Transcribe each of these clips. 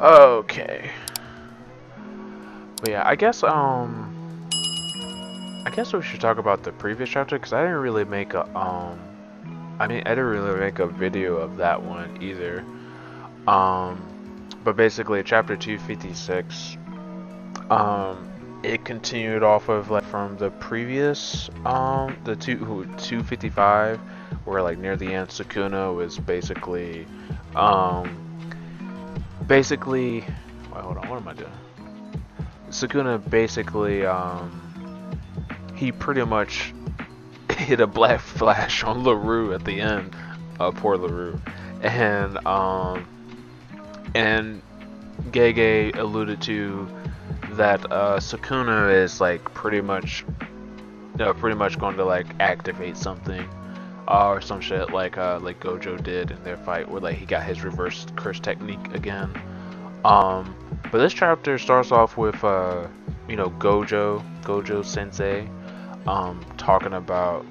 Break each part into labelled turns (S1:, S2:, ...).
S1: Okay. But yeah, I guess we should talk about the previous chapter because I didn't really make a I didn't really make a video of that one either. Um but basically chapter 256 it continued off of like from the previous the 255 where like near the end Sukuna was um basically wait, hold on, what am I doing? Sukuna basically he pretty much hit a black flash on LaRue at the end. Poor LaRue. And Gege alluded to that Sukuna is like pretty much going to like activate something or some shit like Gojo did in their fight where like he got his reverse curse technique again. But this chapter starts off with Gojo Sensei talking about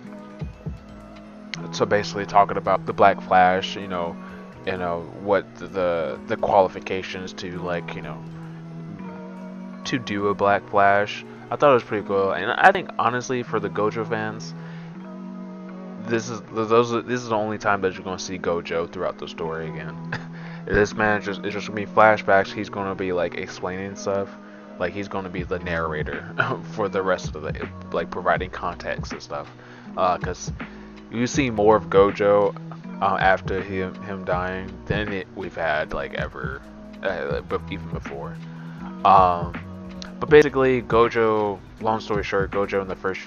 S1: basically talking about the Black Flash, what the qualifications to like, to do a Black Flash. I thought it was pretty cool, and I think honestly for the Gojo fans, this is the only time that you're gonna see Gojo throughout the story again. This man it's just gonna be flashbacks. He's gonna be like explaining stuff, like he's gonna be the narrator for the rest of the like providing context and stuff. Because you see more of Gojo after him dying than we've had like ever, but even before. But basically, Gojo. Long story short, Gojo in the first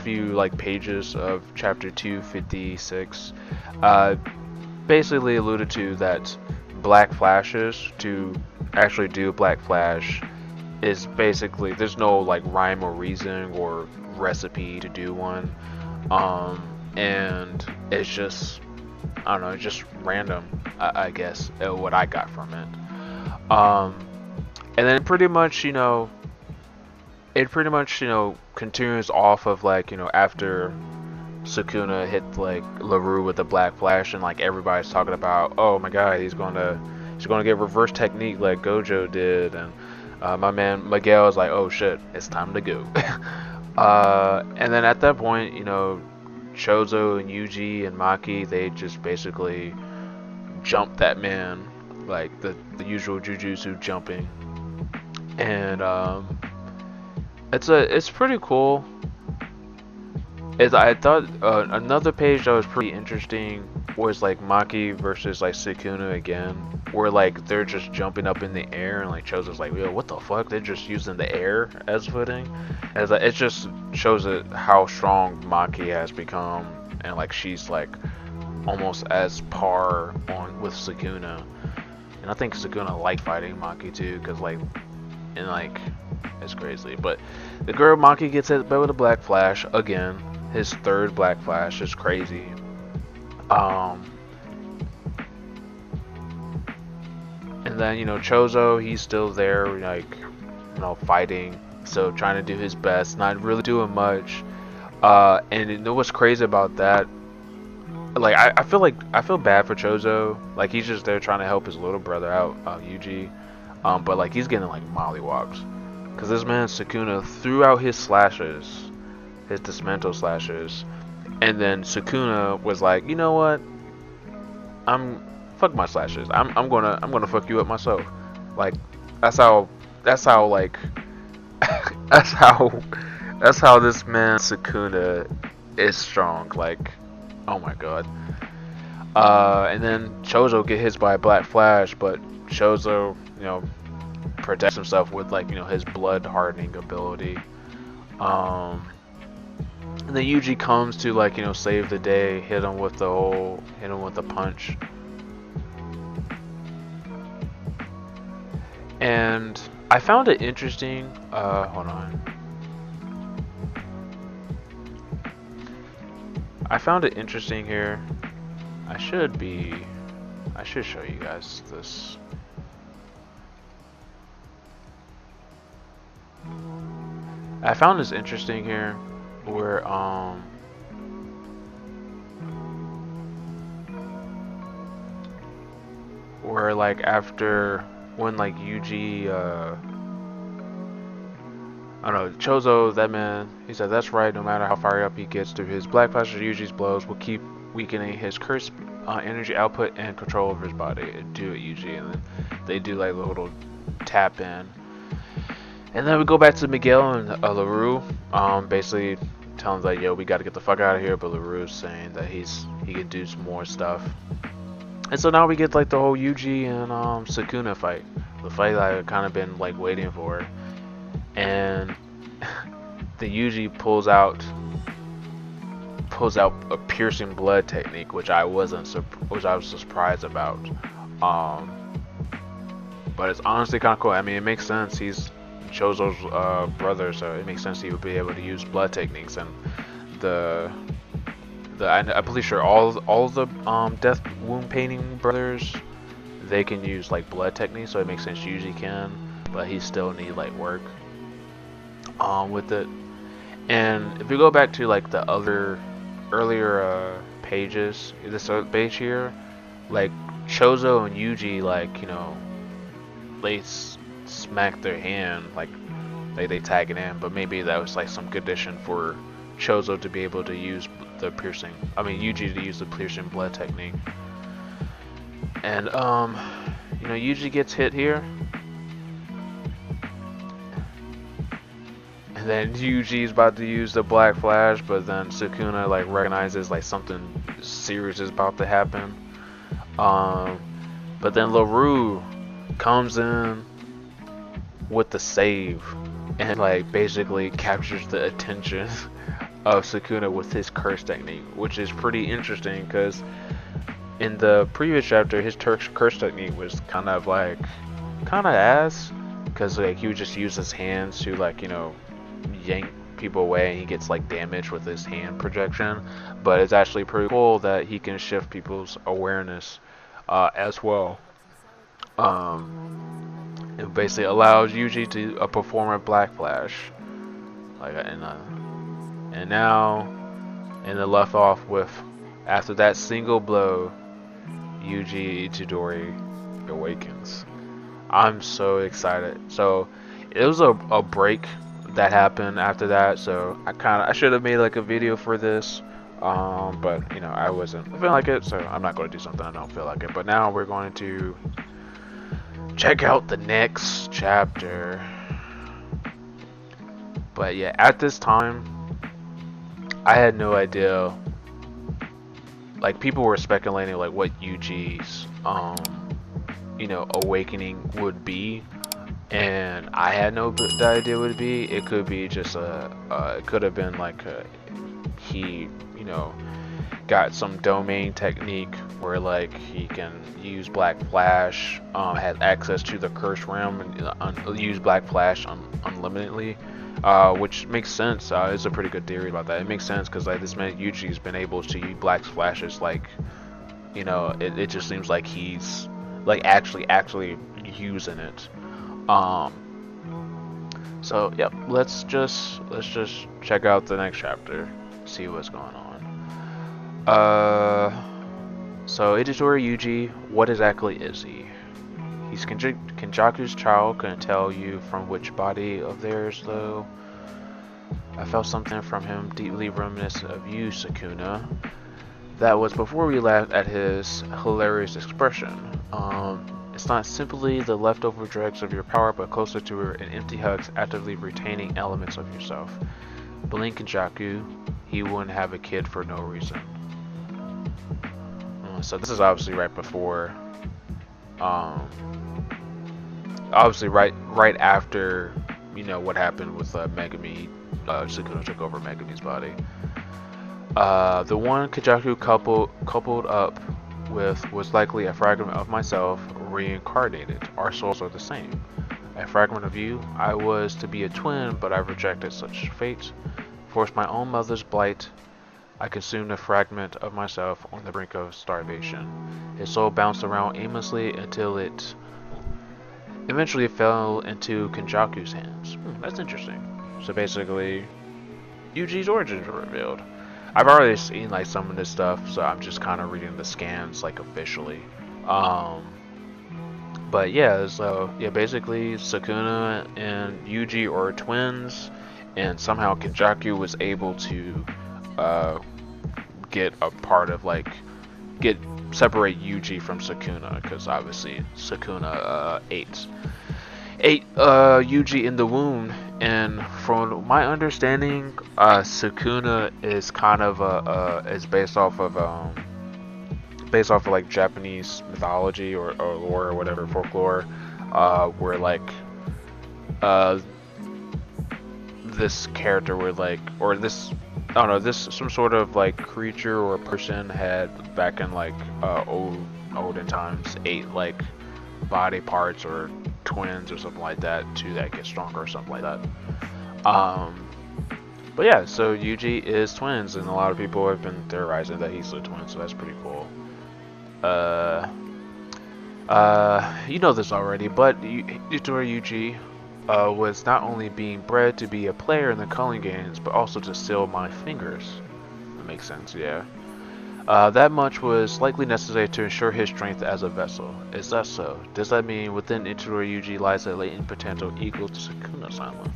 S1: few like pages of chapter 256, basically alluded to that Black Flashes to actually do Black Flash is basically there's no like rhyme or reason or recipe to do one, and it's just I don't know, it's just random, I guess, what I got from it. And then pretty much, continues off of like, after Sukuna hit like LaRue with the Black Flash and like everybody's talking about, oh my god, he's gonna get reverse technique like Gojo did, and my man Miguel is like, oh shit, it's time to go. And then at that point, Chozo and Yuji and Maki, they just basically jump that man, like the usual Jujutsu jumping, and it's pretty cool. I thought another page that was pretty interesting was like Maki versus like Sukuna again, where like they're just jumping up in the air and like Chozo's like, yo, what the fuck? They're just using the air as footing. As it just shows it how strong Maki has become, and like she's like almost as par on with Sukuna. And I think Sukuna like fighting Maki too, cause like, and like, it's crazy. But the girl Maki gets hit with a Black Flash again. His third Black Flash is crazy. And then Chozo, he's still there, like fighting, so trying to do his best, not really doing much. And you know what's crazy about that? Like I feel bad for Chozo. Like he's just there trying to help his little brother out, Yuji. But like he's getting like mollywops, cause this man Sukuna threw out his slashes, his dismantle slashes, and then Sukuna was like, you know what? Fuck my slashes. I'm gonna fuck you up myself. Like that's how like that's how this man Sukuna is strong. Like, oh my god. And then Chozo get hit by a Black Flash, but Chozo, protects himself with like, his blood hardening ability. And then Yuji comes to like, save the day, hit him with the punch. And I found it interesting, hold on. I found it interesting here. I should show you guys this. I found this interesting here, where where like after when like Yuji I don't know, Chozo, that man, he said that's right, no matter how far up he gets through his black flash or Yuji's blows will keep weakening his curse energy output and control over his body. Do it, Yuji. And then they do like a little tap in. And then we go back to Miguel and LaRue, basically telling them like, yo, we gotta get the fuck out of here, but LaRue's saying that he can do some more stuff. And so now we get like the whole Yuji and Sukuna fight. The fight that I've kind of been like waiting for. And the Yuji pulls out a piercing blood technique, which I was surprised about. But it's honestly kind of cool. I mean, it makes sense. He's Chozo's brother, so it makes sense he would be able to use blood techniques. And I'm pretty sure all the death wound painting brothers, they can use like blood techniques, so it makes sense Yuji can, but he still need like work with it. And if we go back to like the other earlier pages, this page here, like Chozo and Yuji, like, you know, they smack their hand, like they tag it in, but maybe that was like some condition for Chozo to be able to use the Yuji to use the piercing blood technique. And you know, Yuji gets hit here. And then Yuji's about to use the black flash, but then Sukuna like recognizes like something serious is about to happen. But then LaRue comes in with the save and like basically captures the attention of Sukuna with his curse technique, which is pretty interesting because in the previous chapter his curse technique was kind of ass, because like he would just use his hands to, like, you know, yank people away and he gets like damage with his hand projection. But it's actually pretty cool that he can shift people's awareness as well. It basically allows Yuji to perform a black flash, like, and now, and then left off with, after that single blow, Yuji Itadori awakens. I'm so excited. So it was a break that happened after that, so I should have made like a video for this, but you know, I wasn't feeling like it, so I'm not going to do something I don't feel like it. But now we're going to check out the next chapter. But yeah, at this time I had no idea, like people were speculating like what Yuji's you know, awakening would be, and I had no idea what it would be. It could be just it could have been like he, you know, got some domain technique where like he can use black flash, has access to the curse realm and use black flash unlimitedly, which makes sense. It's a pretty good theory about that. It makes sense because like this man Yuji's been able to use black flashes, like, you know, it just seems like he's like actually using it. So yep, let's just check out the next chapter, see what's going on. So Itadori Yuji, what exactly is he? He's Kenjaku's child. Couldn't tell you from which body of theirs though. I felt something from him deeply reminiscent of you, Sukuna. That was before we laughed at his hilarious expression. It's not simply the leftover dregs of your power, but closer to an empty hugs actively retaining elements of yourself. Blink Kenjaku, he wouldn't have a kid for no reason. So this is obviously right before, obviously right after, you know, what happened with Megumi. Sukuna took over Megumi's body. The one Kenjaku coupled up with was likely a fragment of myself reincarnated. Our souls are the same. A fragment of you. I was to be a twin, but I rejected such fate. Forced my own mother's blight. I consumed a fragment of myself on the brink of starvation. His soul bounced around aimlessly until it eventually fell into Kenjaku's hands. That's interesting. So basically, Yuji's origins were revealed. I've already seen like some of this stuff, so I'm just kind of reading the scans like officially. But yeah, so yeah, basically Sukuna and Yuji are twins, and somehow Kenjaku was able to uh, get a part of like get separate Yuji from Sukuna, because obviously Sukuna ate Yuji in the womb, and from my understanding, Sukuna is kind of is based off of like Japanese mythology or lore or whatever folklore, where like uh this character would like or this I don't know this some sort of like creature or person had back in like olden times ate like body parts or twins or something like that to that get stronger or something like that. Um, but yeah, so Yuji is twins, and a lot of people have been theorizing that he's a twin, so that's pretty cool. Uh, you know this already, but Yuji was not only being bred to be a player in the culling games, but also to steal my fingers. That makes sense, yeah. That much was likely necessary to ensure his strength as a vessel. Is that so? Does that mean within Itadori Yuji lies a latent potential equal to Sukuna-sama?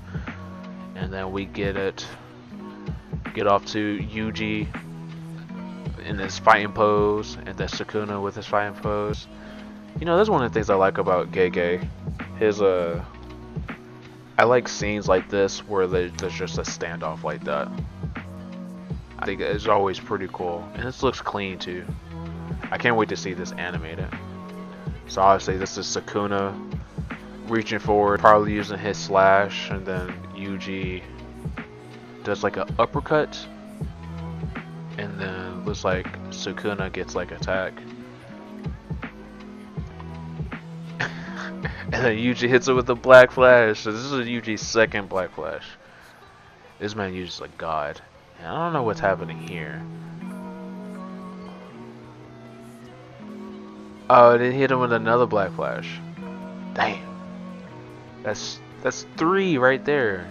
S1: And then we get off to Yuji in his fighting pose, and then Sukuna with his fighting pose. You know, that's one of the things I like about Gege. I like scenes like this where there's just a standoff like that. I think it's always pretty cool, and this looks clean too. I can't wait to see this animated. So obviously this is Sukuna reaching forward, probably using his slash, and then Yuji does like an uppercut, and then looks like Sukuna gets like attack. And then Yuji hits it with a black flash. So this is Yuji's second black flash. This man Yuji's a god. And I don't know what's happening here. Oh, then hit him with another black flash. Damn. That's 3 right there.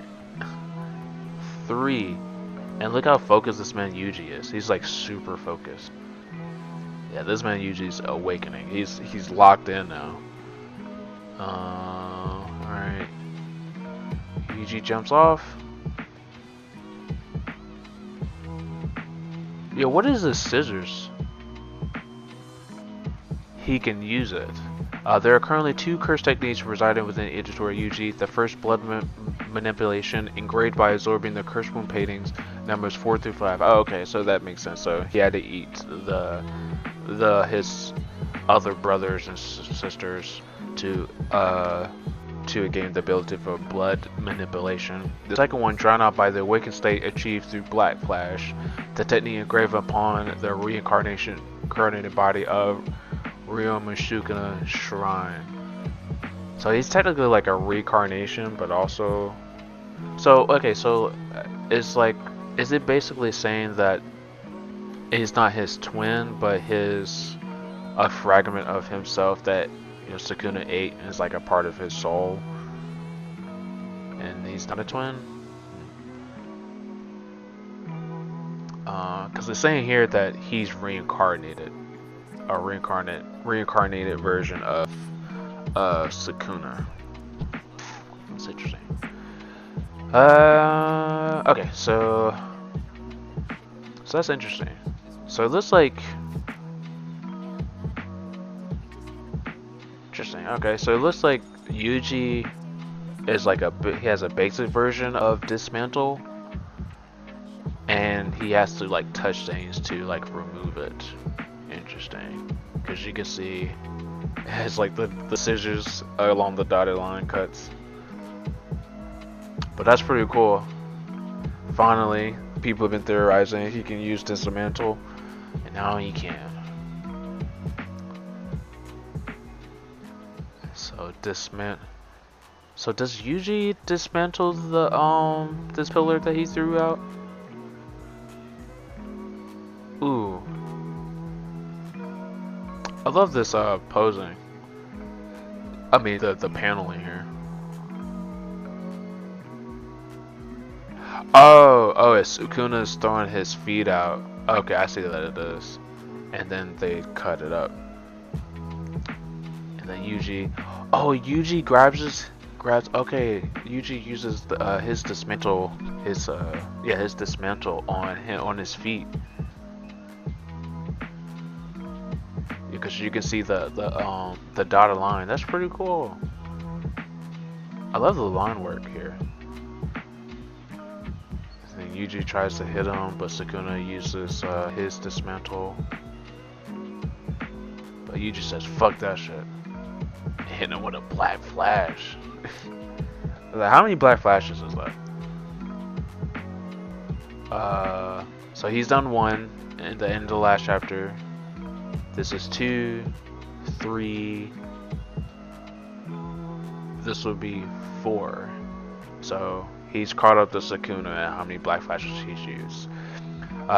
S1: 3. And look how focused this man Yuji is. He's like super focused. Yeah, this man Yuji's awakening. He's locked in now. Alright. Yuji jumps off. Yo, what is this scissors? He can use it. There are currently 2 curse techniques residing within Itadori Yuji. The first, blood manipulation, engraved by absorbing the curse wound paintings, numbers 4 through 5. Oh, okay, so that makes sense. So he had to eat his other brothers and sisters to gain the ability for blood manipulation. The second one, drawn out by the awakened state, achieved through Black Flash, the technique engraved upon the reincarnated body of Ryomushukuna Shrine. So he's technically like a reincarnation, but also... So, okay, so it's like... Is it basically saying that he's not his twin, but a fragment of himself that Sukuna ate and is like a part of his soul, and he's not a twin? Because it's saying here that he's reincarnated, a reincarnated version of Sukuna. That's interesting. Okay, so that's interesting. So it looks like interesting. Okay, so it looks like Yuji is like he has a basic version of dismantle, and he has to like touch things to like remove it. Interesting, because you can see it has like the scissors along the dotted line cuts. But that's pretty cool. Finally, people have been theorizing he can use dismantle, and now he can. So So does Yuji dismantle the this pillar that he threw out? Ooh. I love this posing. I mean the paneling here. Oh, it's Sukuna's throwing his feet out. Okay, I see that it is. And then they cut it up. And then Yuji. Oh, Yuji grabs. Okay, Yuji uses his dismantle, his dismantle on his feet, because you can see the dotted line. That's pretty cool. I love the line work here. And then Yuji tries to hit him, but Sukuna uses his dismantle. But Yuji says, "Fuck that shit." Hit him with a black flash. Like, how many black flashes is that? So he's done one at the end of the last chapter. This is 2, 3. This would be 4. So he's caught up to Sukuna and how many black flashes he's used.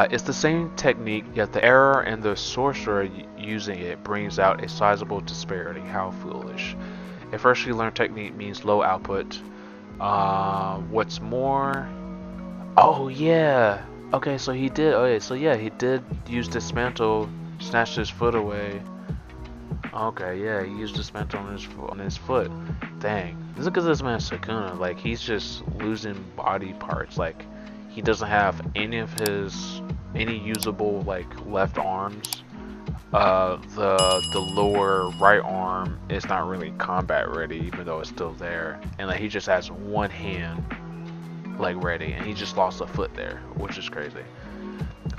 S1: It's the same technique, yet the error in the sorcerer using it brings out a sizable disparity. How foolish. A freshly learned technique means low output. What's more... Oh, yeah! Okay, so he did... Okay, so yeah, he did use Dismantle, snatched his foot away. Okay, yeah, he used Dismantle on his foot. Dang. Look at this man Sukuna. Like, he's just losing body parts. Like, he doesn't have any usable like left arms. The lower right arm is not really combat ready, even though it's still there, and like he just has one hand like ready, and he just lost a foot there, which is crazy.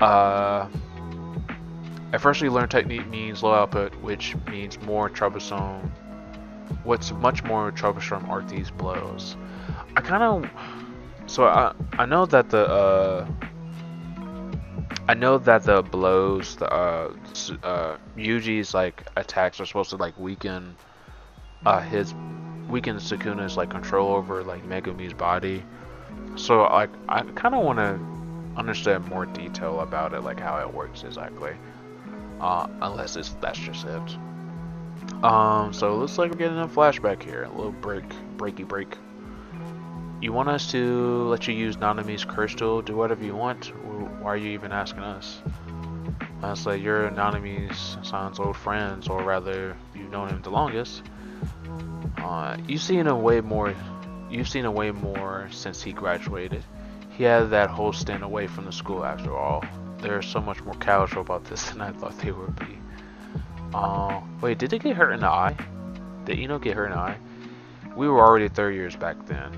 S1: A freshly learned technique means low output, which means more troublesome. What's much more troublesome are these blows. I know that the blows, Yuji's like attacks are supposed to like weaken Sukuna's like control over like Megumi's body. So like I kind of want to understand more detail about it, like how it works exactly. Unless that's just it. So it looks like we're getting a flashback here. A little breaky break. You want us to let you use Nanami's curse tool? Do whatever you want. Why are you even asking us? It's like you're Nanami's son's old friends, or rather, you've known him the longest. You've seen him way more since he graduated. He had that whole stint away from the school after all. They're so much more casual about this than I thought they would be. Wait, did they get hurt in the eye? Did Ino get hurt in the eye? We were already 3rd years back then,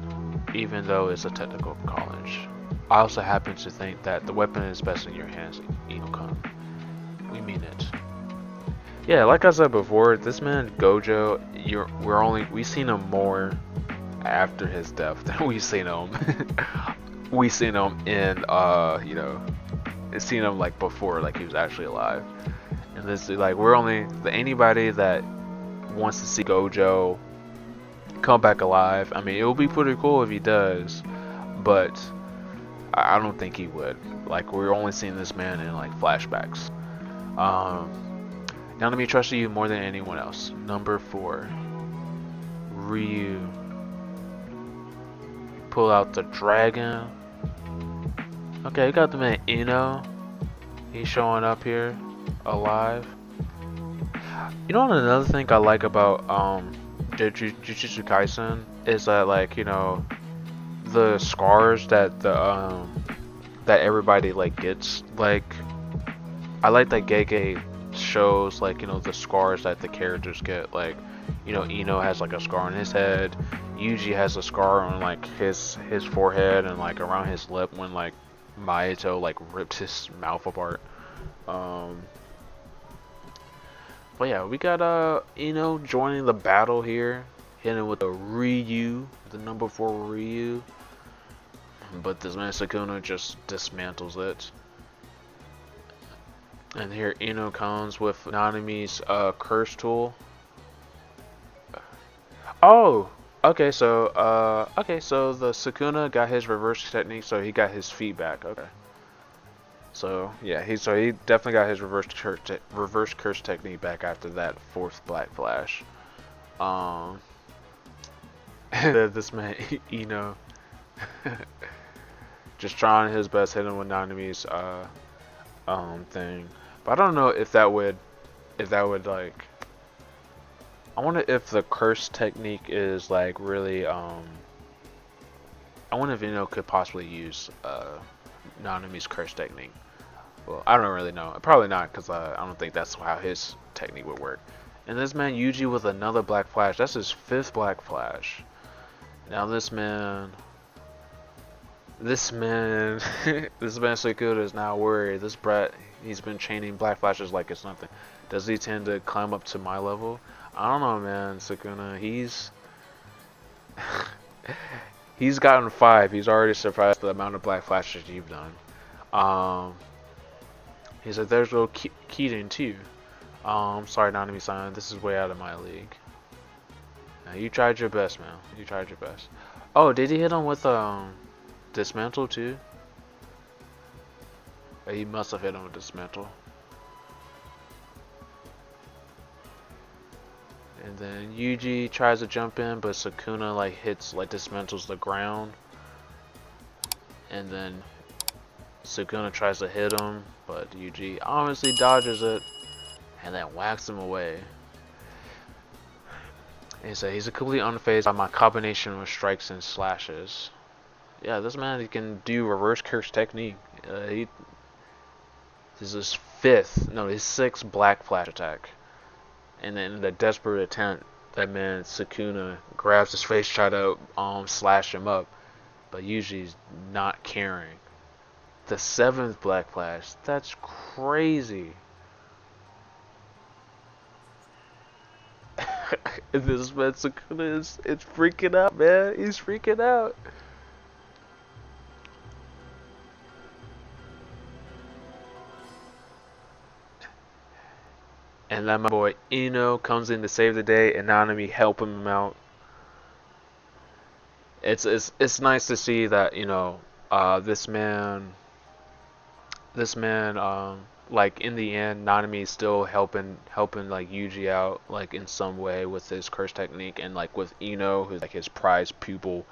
S1: even though it's a technical college. I also happen to think that the weapon is best in your hands, Ino-kun. We mean it. Yeah, like I said before, this man Gojo, we've seen him more after his death than we've seen him. We seen him in seen him like before, like he was actually alive. And this like anybody that wants to see Gojo come back alive. I mean, it would be pretty cool if he does, but I don't think he would. Like, we're only seeing this man in like flashbacks. Nanami trusted you more than anyone else. Number 4, Ryu. Pull out the dragon. Okay, we got the man Ino. He's showing up here, alive. You know, another thing I like about Jujutsu Kaisen is that, like, you know, the scars that that everybody like gets. Like, I like that Gege shows, like, you know, the scars that the characters get. Like, you know, Ino has like a scar on his head. Yuji has a scar on like his forehead and like around his lip when like Mahito like ripped his mouth apart. But yeah, we got Ino joining the battle here, hitting with a Ryu, the number 4 Ryu. But this man Sukuna just dismantles it. And here Ino comes with Nanami's curse tool. Oh, okay, so the Sukuna got his reverse technique, so he got his feet back. Okay. So yeah, he definitely got his reverse curse technique back after that 4th black flash. This man Ino just trying his best, hitting with Nanami's thing. But I don't know if that would like I wonder if the curse technique is like really I wonder if could possibly use Nanami's curse technique. Well, I don't really know. Probably not, because I don't think that's how his technique would work. And this man Yuji with another Black Flash. That's his 5th Black Flash. Now this man, this man Sukuna is now worried. This brat, he's been chaining Black Flashes like it's nothing. Does he tend to climb up to my level? I don't know, man. Sukuna, he's he's gotten 5. He's already surpassed the amount of Black Flashes you've done. He's like, there's little Keaton too. Sorry, Nanami-san, this is way out of my league. Now, you tried your best, man. You tried your best. Oh, did he hit him with dismantle too? He must have hit him with dismantle. And then Yuji tries to jump in, but Sukuna like dismantles the ground. And then Sukuna tries to hit him, but Yuji obviously dodges it and then whacks him away. And so he's completely unfazed by my combination of strikes and slashes. Yeah, this man, he can do reverse curse technique. This is his 6th Black Flash attack. And then in the desperate attempt, that man Sukuna grabs his face, try to slash him up, but Yuji's not caring. The 7th Black Flash, that's crazy. This man Sukuna is freaking out, man. He's freaking out. And then my boy Ino comes in to save the day, and Nanami helping him out. It's nice to see that this man like in the end Nanami is still helping like Yuji out like in some way with his curse technique, and like with Ino, who's like his prized pupil.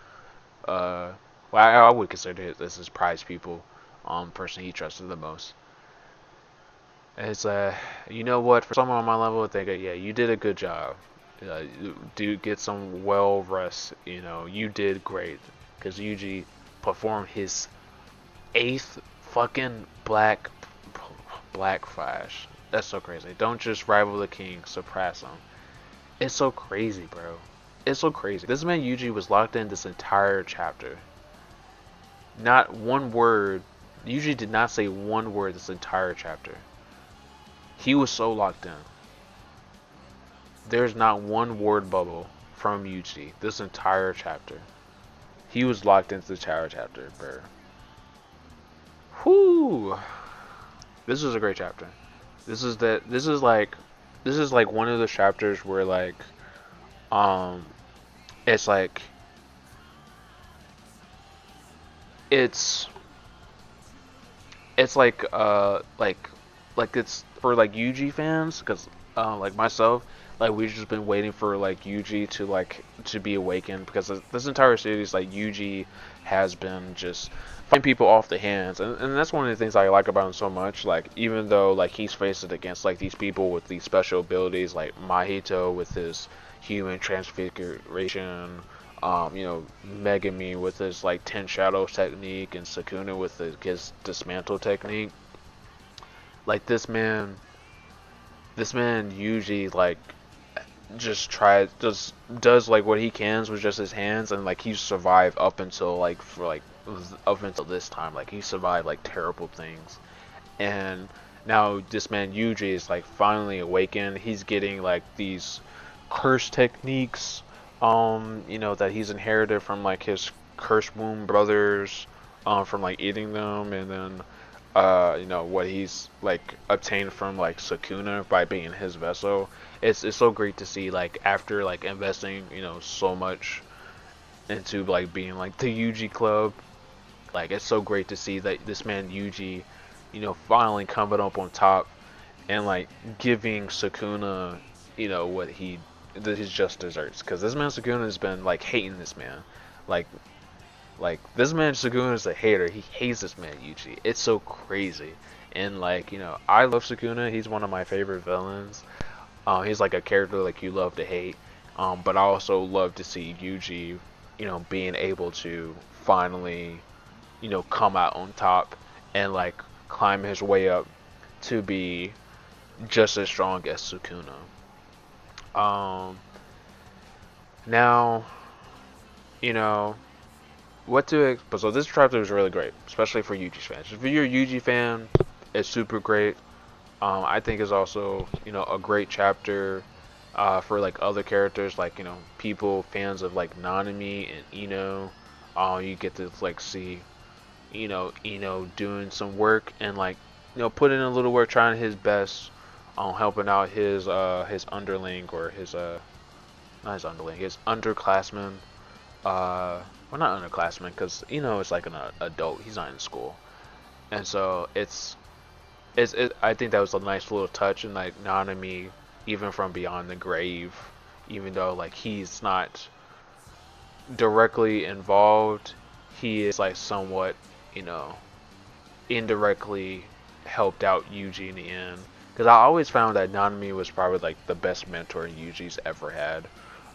S1: Well, I would consider this his prized pupil, person he trusted the most. It's you know what, for someone on my level, I think yeah, you did a good job. Do get some well rest. You did great, because Yuji performed his 8th fucking Black Flash. That's so crazy. Don't just rival the king, surpass him. It's so crazy, bro. It's so crazy. This man Yuji was locked in this entire chapter. Not one word. Yuji did not say one word this entire chapter. He was so locked in. There's not one word bubble from Yuji this entire chapter. He was locked into the entire chapter, bro. Whoo! This is a great chapter. This is like one of the chapters where like it's like it's it's for like Yuji fans, because like myself, like we've just been waiting for like Yuji to be awakened, because this entire series, like Yuji has been just fighting people off the hands, and that's one of the things I like about him so much. Like, even though like he's faced it against like these people with these special abilities, like Mahito with his human transfiguration, Megami with his like 10 shadows technique, and Sukuna with his dismantle technique. Like this man Yuji like just does like what he can with just his hands, and like he's survived up until this time. Like he survived like terrible things, and now this man Yuji is like finally awakened. He's getting like these curse techniques that he's inherited from like his curse womb brothers, from like eating them, and then what he's like obtained from like Sukuna by being his vessel. It's so great to see, like, after like investing so much into like being like the Yuji club. Like, it's so great to see that this man Yuji finally coming up on top, and like giving Sukuna what his just desserts, because this man Sukuna has been like hating this man. Like this man Sukuna is a hater. He hates this man Yuji. It's so crazy. And like, I love Sukuna. He's one of my favorite villains. He's like a character like you love to hate. But I also love to see Yuji, being able to finally, come out on top and like climb his way up to be just as strong as Sukuna. Um, now, you know, what to expect. So this chapter is really great, especially for Yuji fans. If you're a Yuji fan, it's super great. I think it's also, a great chapter for like other characters, like, people fans of like Nanami and Ino. You get to like see, Ino doing some work and like, putting in a little work, trying his best, helping out his underling or his not his underling, his underclassman. Well, not underclassman, because it's like an adult. He's not in school, and so I think that was a nice little touch, and like Nanami, even from beyond the grave, even though like he's not directly involved, he is like somewhat, you know, indirectly helped out Yuji in the end. Because I always found that Nanami was probably like the best mentor Yuji's ever had.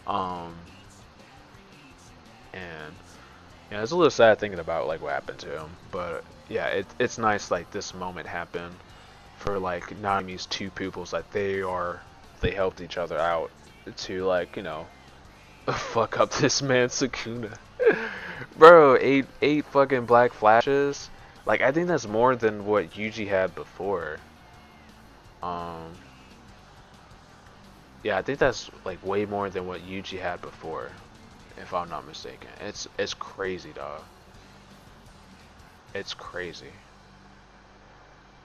S1: Um, and yeah, it's a little sad thinking about like what happened to him. But yeah, it's nice like this moment happened for like Nanami's two pupils, that they helped each other out to like, fuck up this man Sukuna. Bro, eight fucking black flashes. Like I think that's more than what Yuji had before. Um yeah, I think that's like way more than what Yuji had before, if I'm not mistaken. It's crazy, dog. It's crazy.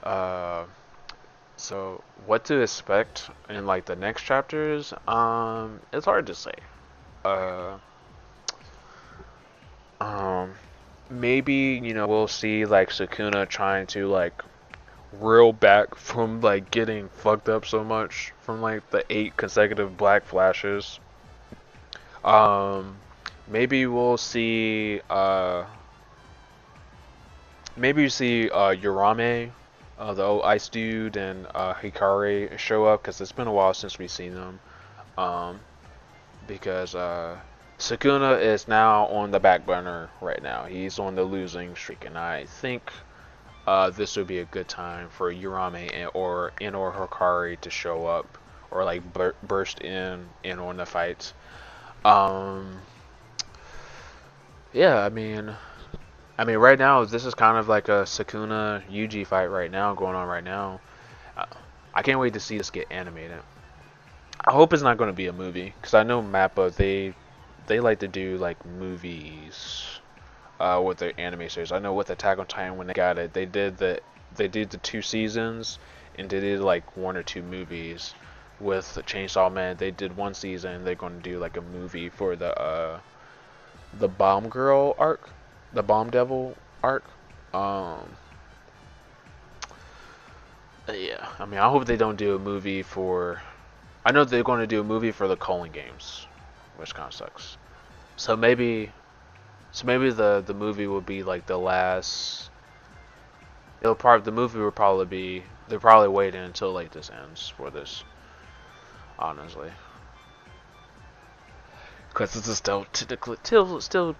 S1: Uh so what to expect in like the next chapters? It's hard to say. Uh um Maybe, we'll see like Sukuna trying to like reel back from like getting fucked up so much from like the 8 consecutive black flashes. Um, maybe we'll see. Maybe you see Urame, the old ice dude, and Hikari show up, because it's been a while since we've seen them. Um, because Sukuna is now on the back burner right now. He's on the losing streak, and I think this would be a good time for Urame or Hikari to show up, or like burst in on the fight. Um, yeah, I mean, right now this is kind of like a Sukuna Yuji fight right now, going on right now. Uh, I can't wait to see this get animated. I hope it's not going to be a movie, because I know Mappa, they like to do like movies with their anime series. I know with Attack on Titan, when they got it, they did the 2 seasons, and they did like 1 or 2 movies. With Chainsaw Man, they did 1 season. They're going to do like a movie for the Bomb Girl arc, the Bomb Devil arc. Um, yeah, I hope they don't do a movie for. I know they're going to do a movie for the Culling Games, which kind of sucks. So maybe the movie will be like the last. The movie will probably be. They're probably waiting until like this ends for this, honestly, because this is still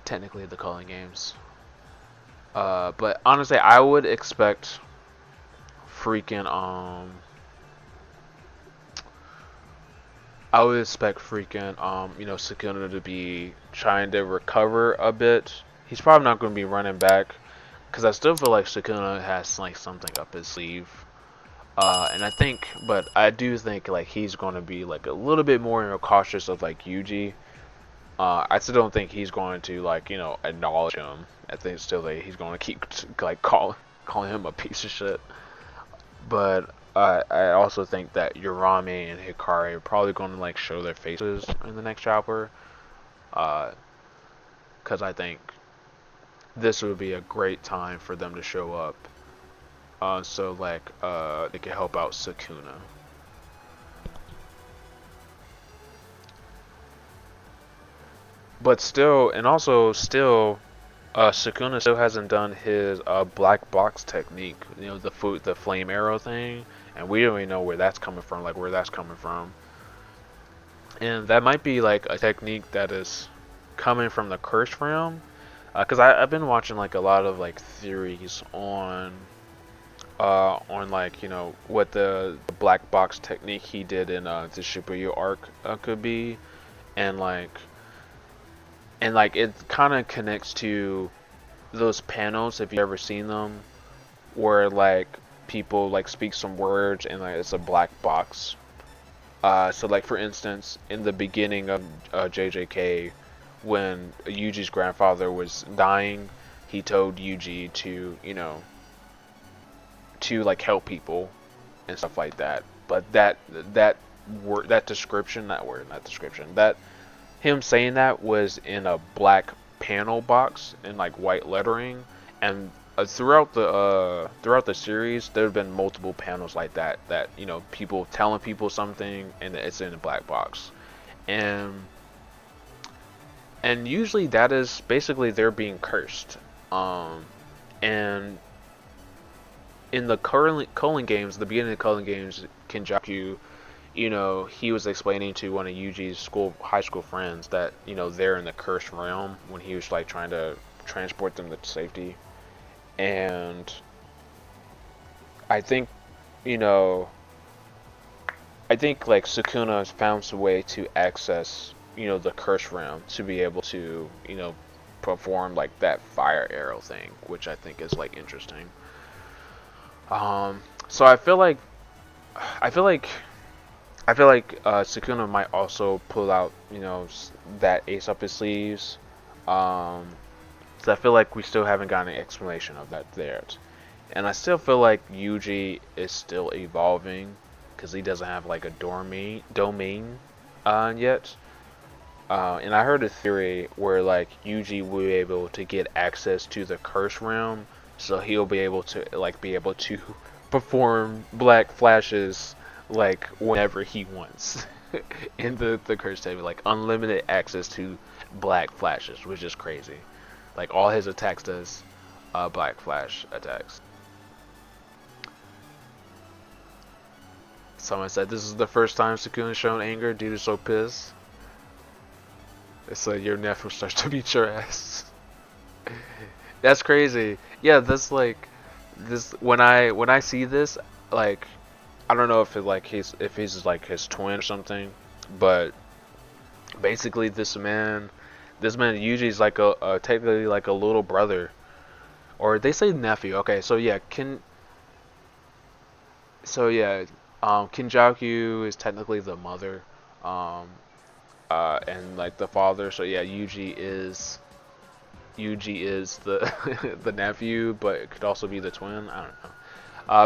S1: technically the Culling Games. But honestly, I would expect freaking Sukuna to be trying to recover a bit. He's probably not going to be running back, because I still feel like Sukuna has like something up his sleeve. But I do think like he's going to be like a little bit more cautious of like Yuji. I still don't think he's going to like acknowledge him. I think still that he's going to keep like calling him a piece of shit. But I also think that Urame and Hikari are probably going to like show their faces in the next chapter. Because I think this would be a great time for them to show up. So like they can help out Sukuna. But still, and also still, Sukuna still hasn't done his black box technique. The flame arrow thing, and we don't even know where that's coming from. Like where that's coming from. and that might be like a technique that is coming from the curse realm. Because I've been watching like a lot of like theories on like what the black box technique he did in the Shibuya arc could be, and like it kind of connects to those panels if you've ever seen them, where like people like speak some words and like it's a black box. So like for instance, in the beginning of JJK, when Yuji's grandfather was dying, he told Yuji to to like help people and stuff like that. But that word, that description, that word, not description, that him saying that was in a black panel box in like white lettering, and throughout the series, there have been multiple panels like that people telling people something and it's in a black box, and usually that is basically they're being cursed. And in the Culling games, the beginning of the Culling games, Kenjaku, he was explaining to one of Yuji's high school friends that they're in the cursed realm when he was like trying to transport them to safety. And I think you know I think like Sukuna has found a way to access the curse realm to be able to perform like that fire arrow thing, which I think is like interesting. So I feel like Sukuna might also pull out, that ace up his sleeves. Um, so I feel like we still haven't gotten an explanation of that there. And I still feel like Yuji is still evolving because he doesn't have like a domain yet. And I heard a theory where like Yuji will be able to get access to the curse realm, so he'll be able to perform black flashes like whenever he wants in the curse table, like unlimited access to black flashes, which is crazy. Like all his attacks does black flash attacks. Someone said this is the first time Sukuna shown anger due to so pissed. They said your nephew starts to beat your ass. That's crazy. Yeah, that's like this when I see this, like I don't know if he's like his twin or something, but basically this man usually is like a technically like a little brother, or they say nephew. Okay, so yeah, Kinjaku is technically the mother, um, and like the father. So yeah, Yuji is the the nephew, but it could also be the twin. I don't know.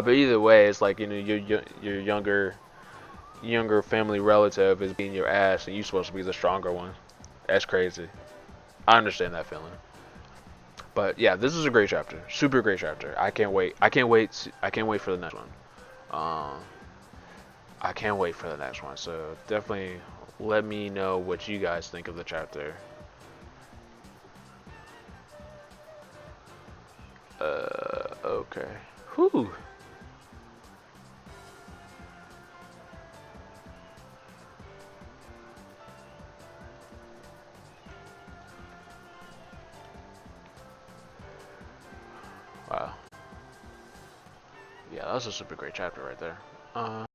S1: But either way, it's like your younger family relative is beating your ass, and you're supposed to be the stronger one. That's crazy. I understand that feeling. But yeah, this is a great chapter. Super great chapter. I can't wait. I can't wait for the next one. Um, I can't wait for the next one. So definitely let me know what you guys think of the chapter. Okay. Whew. Wow. Yeah, that was a super great chapter right there.